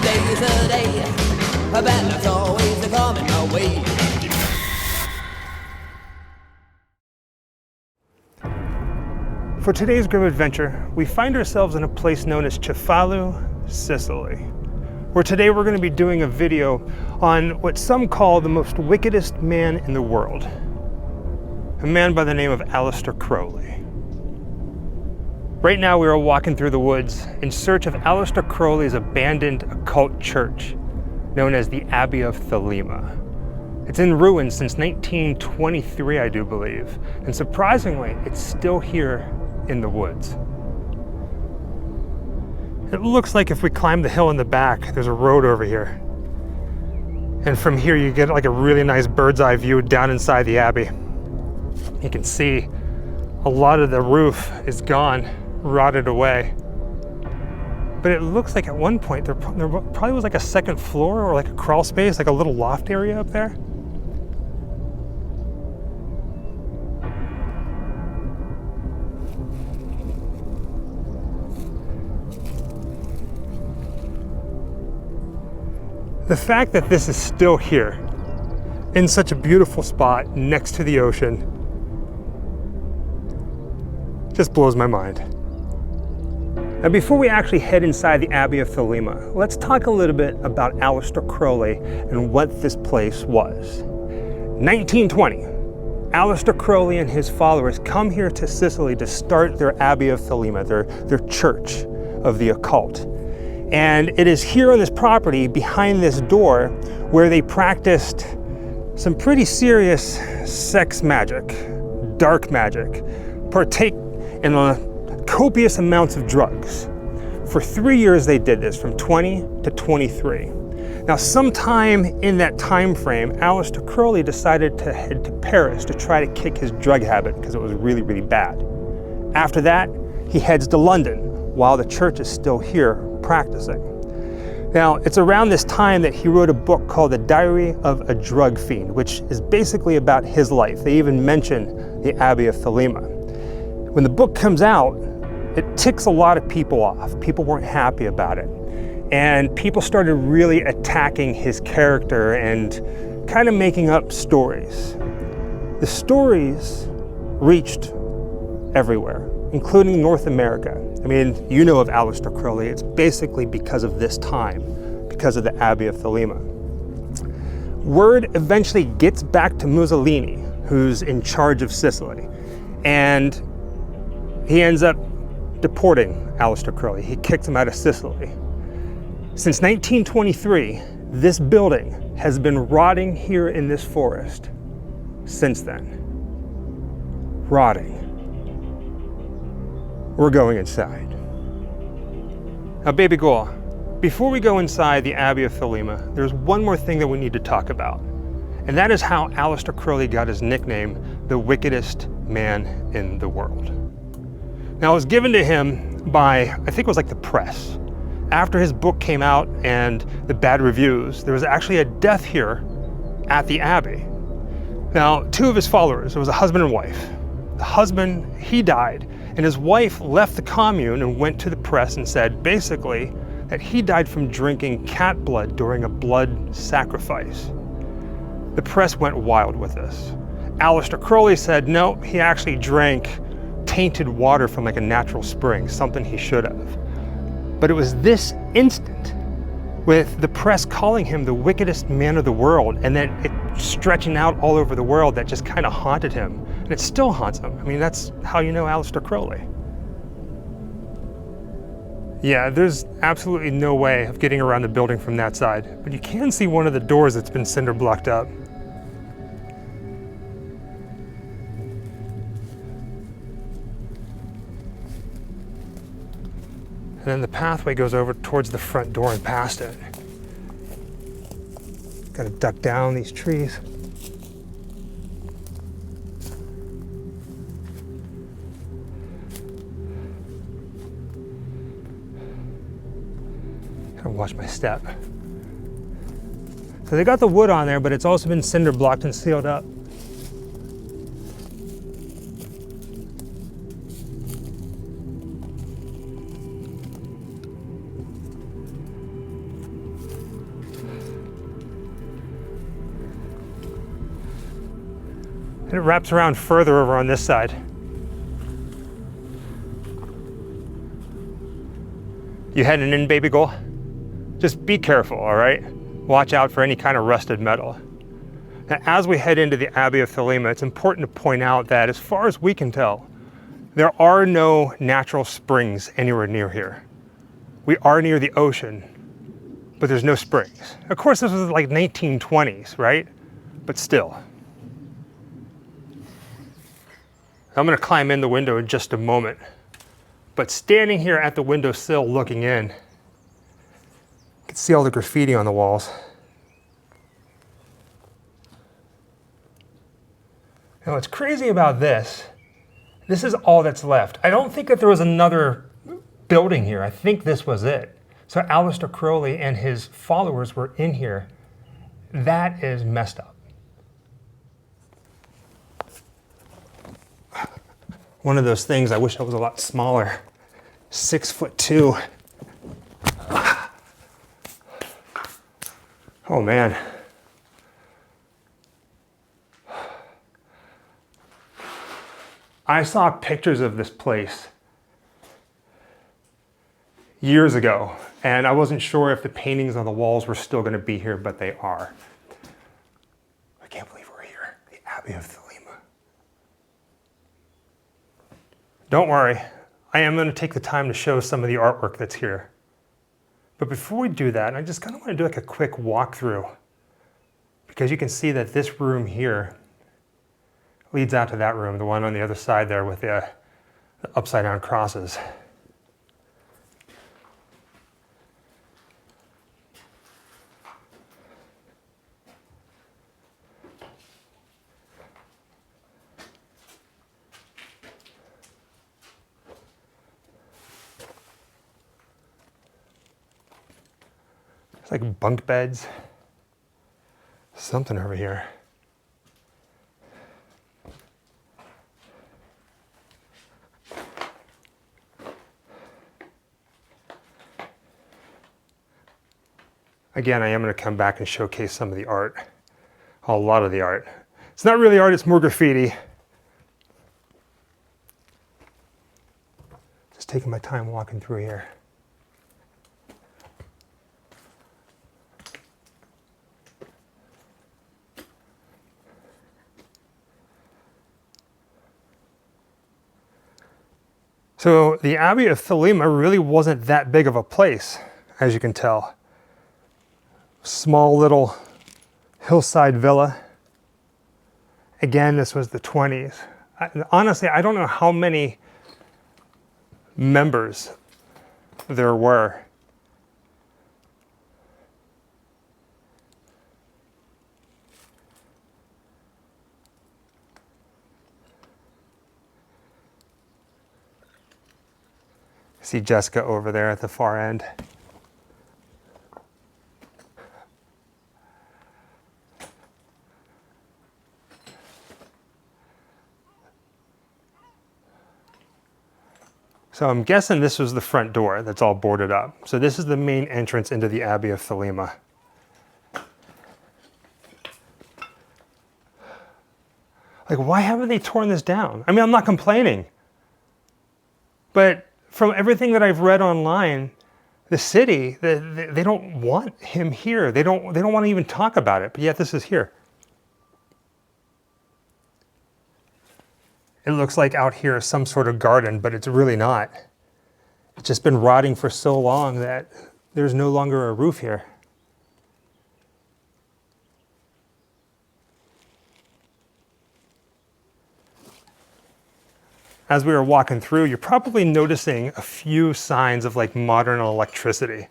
day's a day, a bad luck's always a coming my way. For today's grim adventure, we find ourselves in a place known as Cefalù, Sicily, where today we're going to be doing a video on what some call the most wickedest man in the world, a man by the name of Aleister Crowley. Right now we are walking through the woods in search of Aleister Crowley's abandoned occult church, known as the Abbey of Thelema. It's in ruins since 1923, I do believe, and surprisingly, it's still here in the woods. It looks like if we climb the hill in the back, there's a road over here. And from here you get like a really nice bird's eye view down inside the abbey. You can see a lot of the roof is gone, rotted away. But it looks like at one point there probably was like a second floor or like a crawl space, like a little loft area up there. The fact that this is still here, in such a beautiful spot next to the ocean, just blows my mind. Now before we actually head inside the Abbey of Thelema, let's talk a little bit about Aleister Crowley and what this place was. 1920, Aleister Crowley and his followers come here to Sicily to start their Abbey of Thelema, their church of the occult. And it is here on this property, behind this door, where they practiced some pretty serious sex magic, dark magic, partake in copious amounts of drugs. For 3 years they did this, from 20 to 23. Now sometime in that time frame, Aleister Crowley decided to head to Paris to try to kick his drug habit because it was really, really bad. After that, he heads to London while the church is still here practicing. Now, it's around this time that he wrote a book called The Diary of a Drug Fiend, which is basically about his life. They even mention the Abbey of Thelema. When the book comes out, it ticks a lot of people off. People weren't happy about it. And people started really attacking his character and kind of making up stories. The stories reached everywhere, including North America. I mean, you know of Aleister Crowley. It's basically because of this time, because of the Abbey of Thelema. Word eventually gets back to Mussolini, who's in charge of Sicily, and he ends up deporting Aleister Crowley. He kicks him out of Sicily. Since 1923, this building has been rotting here in this forest since then. Rotting. We're going inside. Now, baby girl, before we go inside the Abbey of Thelema, there's one more thing that we need to talk about. And that is how Aleister Crowley got his nickname, the wickedest man in the world. Now, it was given to him by, I think it was like the press. After his book came out and the bad reviews, there was actually a death here at the Abbey. Now, two of his followers, it was a husband and wife. The husband, he died, and his wife left the commune and went to the press and said, basically, that he died from drinking cat blood during a blood sacrifice. The press went wild with this. Aleister Crowley said, no, he actually drank tainted water from like a natural spring, something he should have. But it was this instant, with the press calling him the wickedest man of the world, and then it stretching out all over the world, that just kind of haunted him. And it still haunts him. I mean, that's how you know Aleister Crowley. Yeah, there's absolutely no way of getting around the building from that side, but you can see one of the doors that's been cinder blocked up. And then the pathway goes over towards the front door and past it. Gotta duck down these trees. Gotta watch my step. So they got the wood on there, but it's also been cinder blocked and sealed up. And it wraps around further over on this side. You heading in, baby girl? Just be careful, all right? Watch out for any kind of rusted metal. Now, as we head into the Abbey of Thelema, it's important to point out that as far as we can tell, there are no natural springs anywhere near here. We are near the ocean, but there's no springs. Of course, this was like 1920s, right? But still. I'm gonna climb in the window in just a moment. But standing here at the windowsill looking in, you can see all the graffiti on the walls. Now what's crazy about this is all that's left. I don't think that there was another building here. I think this was it. So Aleister Crowley and his followers were in here. That is messed up. One of those things, I wish I was a lot smaller. 6'2". Oh man. I saw pictures of this place years ago, and I wasn't sure if the paintings on the walls were still going to be here, but they are. I can't believe we're here, the Abbey of Thelema. Don't worry, I am going to take the time to show some of the artwork that's here. But before we do that, I just kind of want to do like a quick walkthrough, because you can see that this room here leads out to that room, the one on the other side there with the upside down crosses. It's like bunk beds, something over here. Again, I am going to come back and showcase some of the art, a lot of the art. It's not really art, it's more graffiti. Just taking my time walking through here. So the Abbey of Thelema really wasn't that big of a place, as you can tell. Small little hillside villa. Again, this was the 20s. Honestly, I don't know how many members there were. See Jessica over there at the far end. So I'm guessing this was the front door that's all boarded up. So this is the main entrance into the Abbey of Thelema. Like, why haven't they torn this down? I mean, I'm not complaining, but from everything that I've read online, the city, they don't want him here. They don't want to even talk about it, but yet this is here. It looks like out here is some sort of garden, but it's really not. It's just been rotting for so long that there's no longer a roof here. As we were walking through, you're probably noticing a few signs of like modern electricity.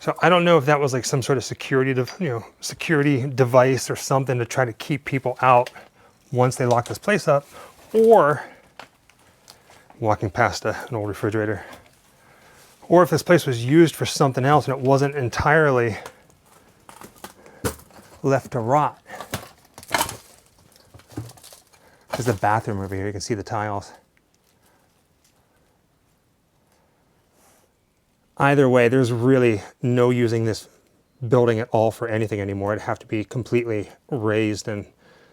So I don't know if that was like some sort of security device or something to try to keep people out once they lock this place up, or walking past an old refrigerator, or if this place was used for something else and it wasn't entirely left to rot. There's the bathroom over here, you can see the tiles. Either way, there's really no using this building at all for anything anymore. It'd have to be completely raised and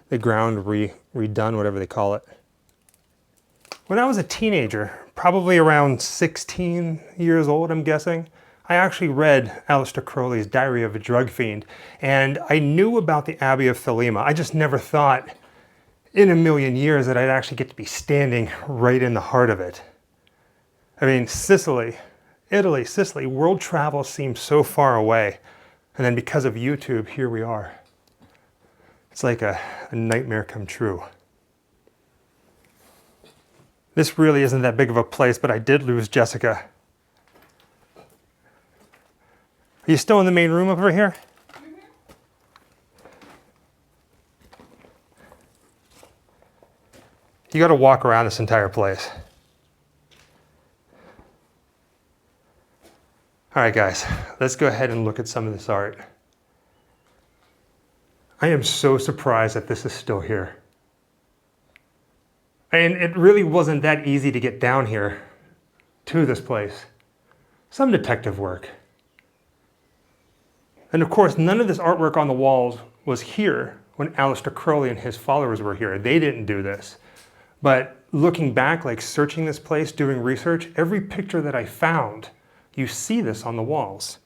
the ground redone, whatever they call it. When I was a teenager, probably around 16 years old, I'm guessing, I actually read Aleister Crowley's Diary of a Drug Fiend, and I knew about the Abbey of Thelema. I just never thought in a million years that I'd actually get to be standing right in the heart of it. I mean, Sicily, Italy, Sicily, world travel seems so far away. And then because of YouTube, here we are. It's like a nightmare come true. This really isn't that big of a place, but I did lose Jessica. Are you still in the main room over here? You got to walk around this entire place. All right, guys, let's go ahead and look at some of this art. I am so surprised that this is still here. And it really wasn't that easy to get down here to this place. Some detective work. And of course, none of this artwork on the walls was here when Aleister Crowley and his followers were here. They didn't do this. But looking back, like searching this place, doing research, every picture that I found, you see this on the walls.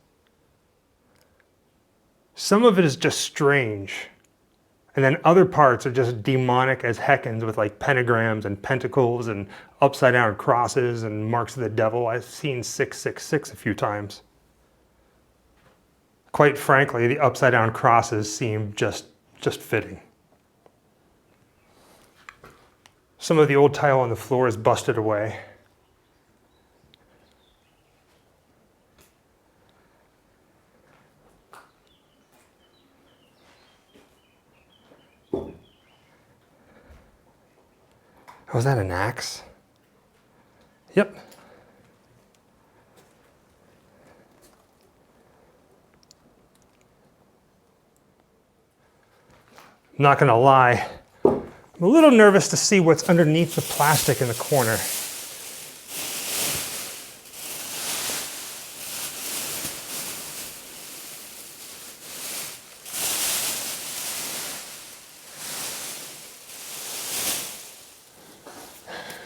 Some of it is just strange. And then other parts are just demonic as heckens with like pentagrams and pentacles and upside down crosses and marks of the devil. I've seen 666 a few times. Quite frankly, the upside down crosses seem just fitting. Some of the old tile on the floor is busted away. Oh, is that an axe? Yep. I'm not gonna lie, I'm a little nervous to see what's underneath the plastic in the corner.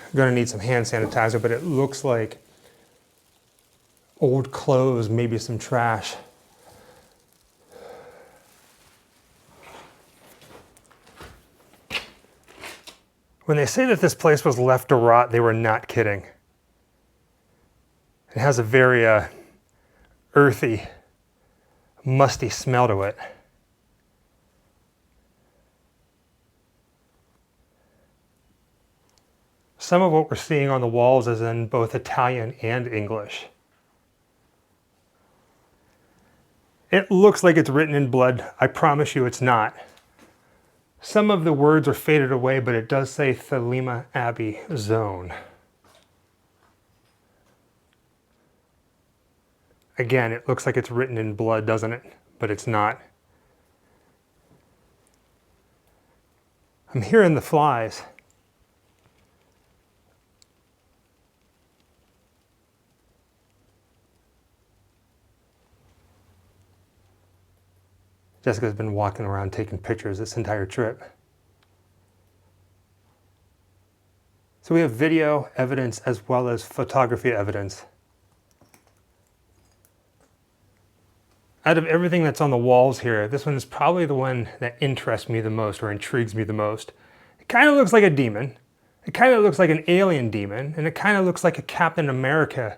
I'm gonna need some hand sanitizer, but it looks like old clothes, maybe some trash. When they say that this place was left to rot, they were not kidding. It has a very earthy, musty smell to it. Some of what we're seeing on the walls is in both Italian and English. It looks like it's written in blood. I promise you it's not. Some of the words are faded away, but it does say Thelema Abbey Zone. Again, it looks like it's written in blood, doesn't it? But it's not. I'm hearing the flies. Jessica's been walking around taking pictures this entire trip. So we have video evidence as well as photography evidence. Out of everything that's on the walls here, this one is probably the one that interests me the most or intrigues me the most. It kind of looks like a demon. It kind of looks like an alien demon, and it kind of looks like a Captain America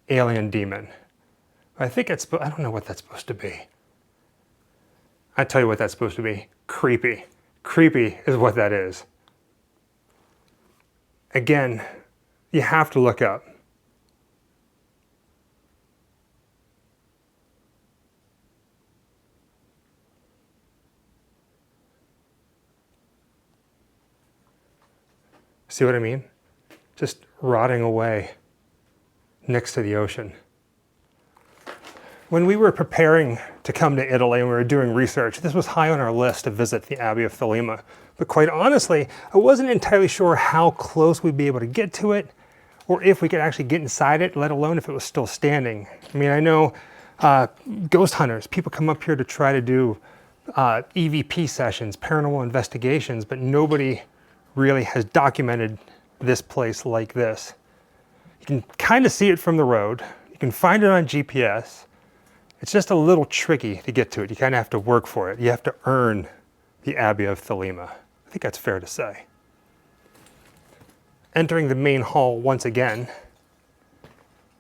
alien demon. I think it's, I don't know what that's supposed to be. I tell you what that's supposed to be. Creepy. Creepy is what that is. Again, you have to look up. See what I mean? Just rotting away next to the ocean. When we were preparing to come to Italy and we were doing research, this was high on our list to visit the Abbey of Thelema. But quite honestly, I wasn't entirely sure how close we'd be able to get to it or if we could actually get inside it, let alone if it was still standing. I mean, I know Ghost hunters, people come up here to try to do EVP sessions, paranormal investigations, but nobody really has documented this place like this. You can kind of see it from the road. You can find it on GPS. It's just a little tricky to get to it. You kind of have to work for it. You have to earn the Abbey of Thelema. I think that's fair to say. Entering the main hall once again.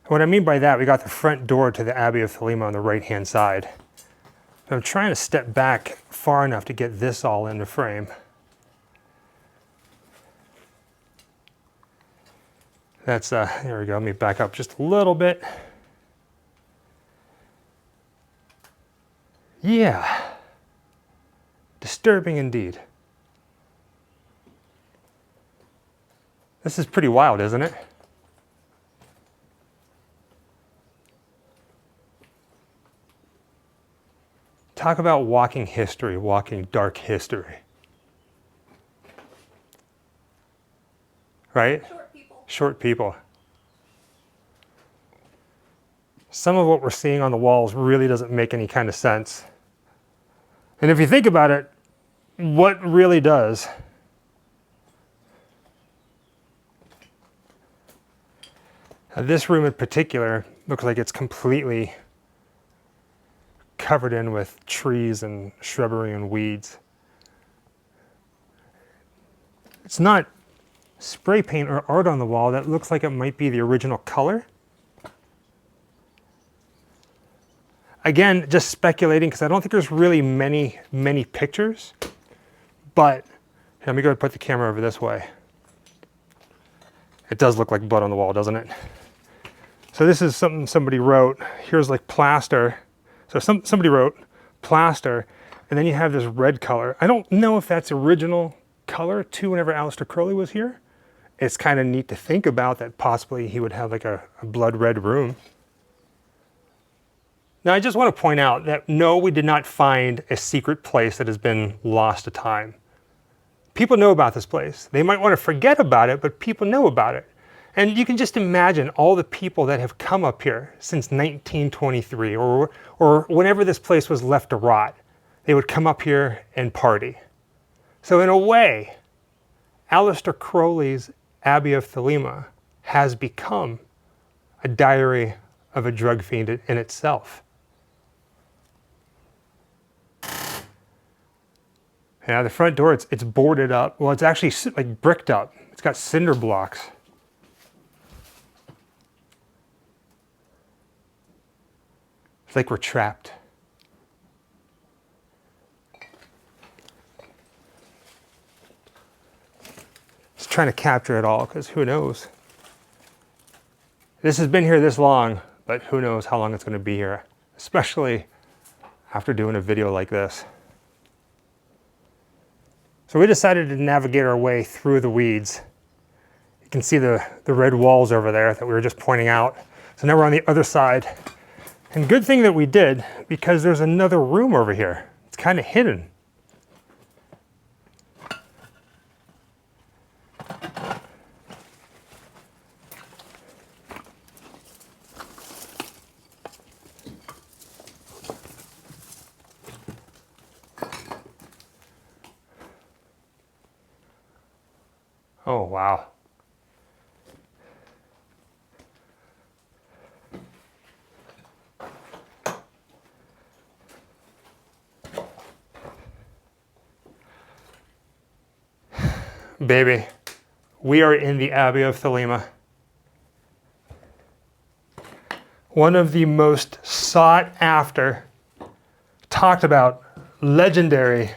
What I mean by that, we got the front door to the Abbey of Thelema on the right-hand side. I'm trying to step back far enough to get this all into frame. That's, there we go, let me back up just a little bit. Yeah, disturbing indeed. This is pretty wild, isn't it? Talk about walking history, walking dark history. Right? Short people. Short people. Some of what we're seeing on the walls really doesn't make any kind of sense. And if you think about it, what really does? Now, this room in particular looks like it's completely covered in with trees and shrubbery and weeds. It's not spray paint or art on the wall. That looks like it might be the original color. Again, just speculating because I don't think there's really many pictures, but here, let me go ahead and put the camera over this way. It does look like blood on the wall, doesn't it? So this is something somebody wrote. Here's like plaster. So somebody wrote plaster, and then you have this red color. I don't know if that's original color too whenever Aleister Crowley was here. It's kind of neat to think about that possibly he would have like a blood red room. Now I just want to point out that no, we did not find a secret place that has been lost to time. People know about this place. They might want to forget about it, but people know about it. And you can just imagine all the people that have come up here since 1923 or whenever this place was left to rot. They would come up here and party. So in a way, Aleister Crowley's Abbey of Thelema has become a diary of a drug fiend in itself. Now the front door, it's boarded up. Well, it's actually like bricked up. It's got cinder blocks. It's like we're trapped. Just trying to capture it all, because who knows? This has been here this long, but who knows how long it's going to be here, especially after doing a video like this. So we decided to navigate our way through the weeds. You can see the red walls over there that we were just pointing out. So now we're on the other side. And good thing that we did, because there's another room over here. It's kind of hidden. Oh, wow. Baby, we are in the Abbey of Thelema. One of the most sought after, talked about, legendary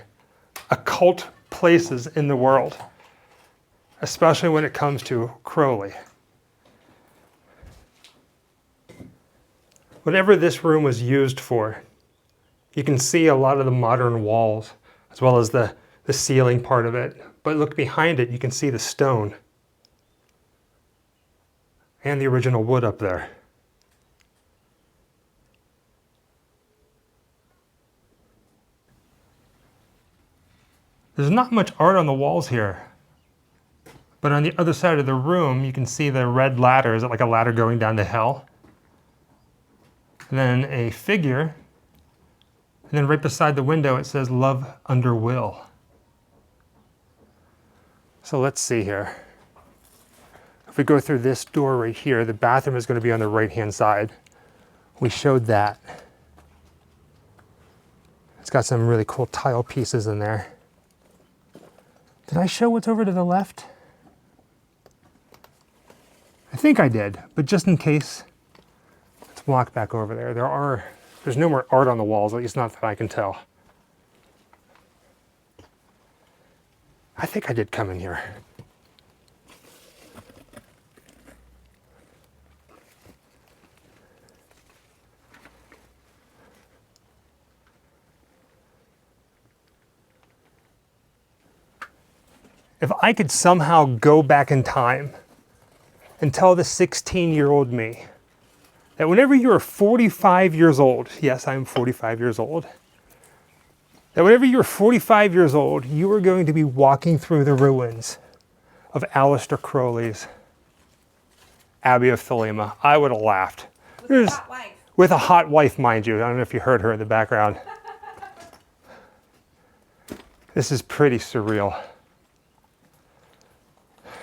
occult places in the world, especially when it comes to Crowley. Whatever this room was used for, you can see a lot of the modern walls, as well as the ceiling part of it. But look behind it, you can see the stone and the original wood up there. There's not much art on the walls here, but on the other side of the room, you can see the red ladder. Is it like a ladder going down to hell? and then a figure, and then right beside the window it says love under will. So let's see here. If we go through this door right here, the bathroom is going to be on the right-hand side. We showed that. It's got some really cool tile pieces in there. Did I show what's over to the left? I think I did, but just in case, let's walk back over there. There's no more art on the walls, at least not that I can tell. I think I did come in here. If I could somehow go back in time and tell the 16-year-old me that whenever you are 45 years old, yes, I'm 45 years old, that whenever you're 45 years old, you are going to be walking through the ruins of Aleister Crowley's Abbey of Thelema, I would have laughed. With a hot wife. With a hot wife, mind you. I don't know if you heard her in the background. This is pretty surreal.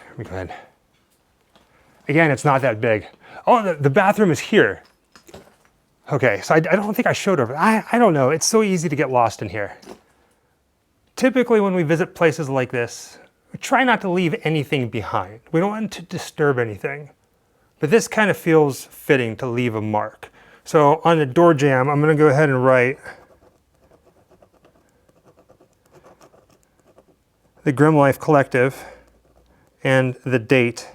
Let me go ahead. Again, it's not that big. Oh, the bathroom is here. Okay, so I don't think I showed over. I don't know. It's so easy to get lost in here. Typically, when we visit places like this, we try not to leave anything behind. We don't want to disturb anything. But this kind of feels fitting to leave a mark. So on the door jamb, I'm going to go ahead and write the Grim Life Collective and the date.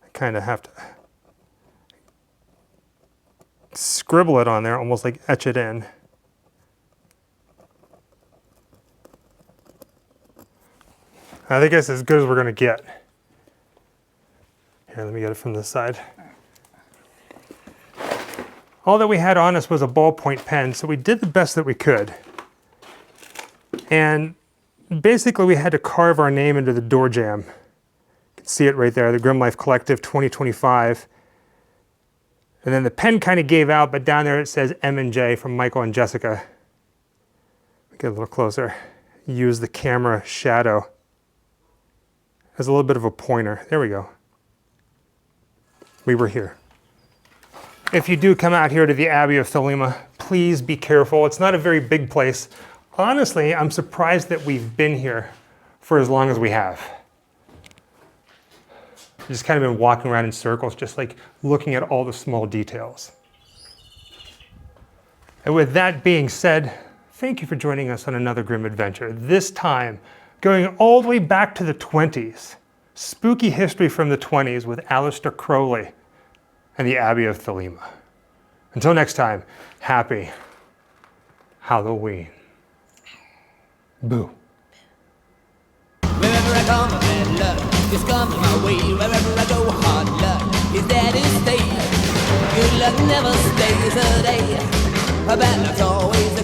I kind of have to scribble it on there, almost like etch it in. I think it's as good as we're going to get. Here, let me get it from this side. All that we had on us was a ballpoint pen, so we did the best that we could. And basically we had to carve our name into the door jamb. You can see it right there, the Grim Life Collective 2025. And then the pen kind of gave out, but down there it says M&J from Michael and Jessica. Get a little closer. Use the camera shadow as a little bit of a pointer. There we go. We were here. If you do come out here to the Abbey of Thelema, please be careful. It's not a very big place. Honestly, I'm surprised that we've been here for as long as we have. Just kind of been walking around in circles, just like looking at all the small details. And with that being said, thank you for joining us on another grim adventure. This time, going all the way back to the 20s. Spooky history from the 20s with Aleister Crowley and the Abbey of Thelema. Until next time, happy Halloween. Boo. Wherever I come, bad luck just comes my way. Wherever I go, hard luck is there to stay. Good luck never stays a day. A bad luck's always a